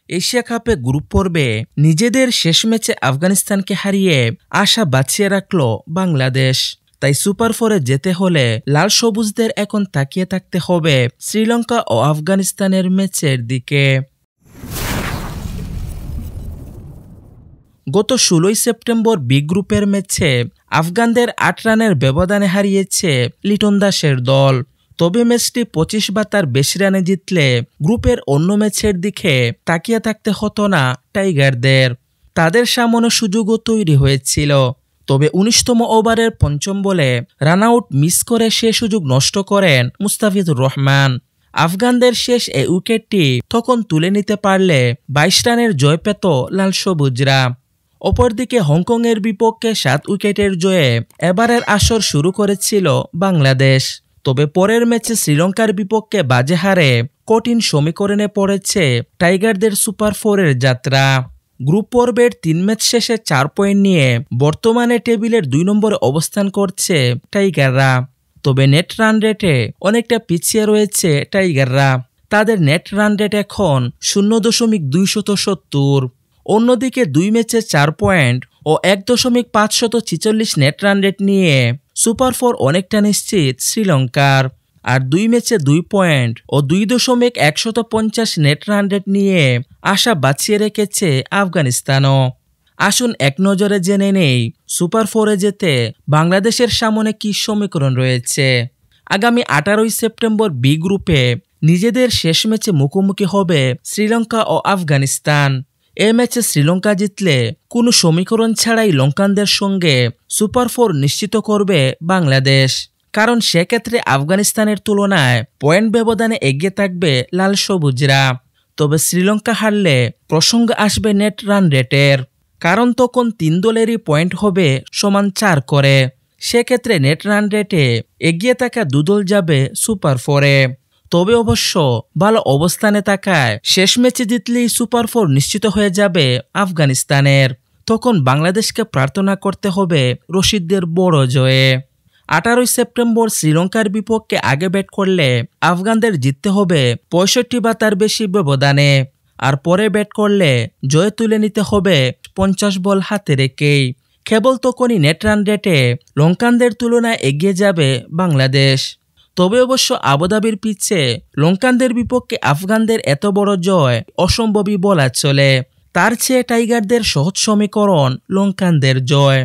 Asia কাপে group পর্বে নিজেদের শেষ ম্যাচে আফগানিস্তানকে হারিয়ে আশা বাঁচিয়ে রাখল বাংলাদেশ। তাই সুপার ফোরে যেতে হলে লাল সবুজদের এখন তাকিয়ে থাকতে হবে শ্রীলঙ্কা ও আফগানিস্তানের ম্যাচের দিকে। গত 16 সেপ্টেম্বর বি গ্রুপের ম্যাচে আফগানদের 8 রানের ব্যবধানে হারিয়েছে লিটন দাসের দল। তবে ম্যাচটি 25 বা তার বেশি রানে জিতলে গ্রুপের অন্য ম্যাচের দিকে তাকিয়ে থাকতে হতো না টাইগারদের। তাদের সামনে সুযোগও তৈরি হয়েছিল, তবে 19তম ওভারের পঞ্চম বলে রান আউট মিস করে সে সুযোগ নষ্ট করেন মুস্তাফিজুর রহমান। আফগানদের শেষ এই উইকেটটি তখন তুলে নিতে পারলে 22 রানের জয় পেত লাল সবুজরা। অপরদিকে হংকংয়ের বিপক্ষে 7 উইকেটের জয়ে এবারের আসর শুরু করেছিল বাংলাদেশ। তবে পরের ম্যাচে শ্রীলঙ্কার বিপক্ষে বাজে হারে কঠিন সমীকরণে পড়েছে টাইগারদের সুপার ফোরের যাত্রা। গ্রুপ পর্বের 3 ম্যাচ শেষে 4 পয়েন্ট নিয়ে বর্তমানে টেবিলের 2 নম্বরে অবস্থান করছে টাইগাররা। তবে নেট রান রেটে অনেকটা পিছিয়ে রয়েছে টাইগাররা। তাদের নেট রান রেট এখন 0.270। অন্যদিকে 2 ম্যাচে 4 পয়েন্ট ও 1.546 নেট রান রেট নিয়ে সুপার ফোর অনেকটা নিশ্চিত শ্রীলঙ্কার। আর 2 ম্যাচে 2 পয়েন্ট ও 2.150 নেট রান রেট নিয়ে আশা বাঁচিয়ে রেখেছে আফগানিস্তানও। আসুন এক নজরে জেনে নেই সুপার ফোরে যেতে বাংলাদেশের সামনে কি সমীকরণ রয়েছে। আগামী 18 সেপ্টেম্বর বি গ্রুপে নিজেদের শেষ ম্যাচে মুখোমুখি হবে শ্রীলঙ্কা ও আফগানিস্তান। এই ম্যাচে শ্রীলঙ্কা জিতলে কোনো সমীকরণ ছাড়াই লঙ্কানদের সঙ্গে সুপার ফোর নিশ্চিত করবে বাংলাদেশ, কারণ সেক্ষেত্রে আফগানিস্তানের তুলনায় পয়েন্ট ব্যবধানে এগিয়ে থাকবে লাল সবুজরা। তবে শ্রীলঙ্কা হারলে প্রসঙ্গ আসবে নেট রান রেটের, কারণ তখন 3 দলেরই পয়েন্ট হবে সমান 4 করে। সেক্ষেত্রে নেট রান রেটে এগিয়ে থাকা 2 দল যাবে সুপার ফোরে। তবে অবশ্য ভালো অবস্থানে থাকায় শেষ ম্যাচে জিতলেই সুপার ফোর নিশ্চিত হয়ে যাবে আফগানিস্তানের। তখন বাংলাদেশকে প্রার্থনা করতে হবে রশিদদের বড় জয়ে। 18 সেপ্টেম্বর শ্রীলঙ্কার বিপক্ষে আগে ব্যাট করলে আফগানদের জিততে হবে 65 বা তার বেশি ব্যবধানে, আর পরে ব্যাট করলে জয় তুলে নিতে হবে 50 বল হাতে রেখেই। কেবল তখনই নেট রান রেটে লঙ্কানদের তুলনায় এগিয়ে যাবে বাংলাদেশ। তবে অবশ্য আবুধাবির পিচে লঙ্কানদের বিপক্ষে আফগানদের এত বড় জয় অসম্ভবই বলা চলে। তার চেয়ে টাইগারদের সহজ সমীকরণ লঙ্কানদের জয়।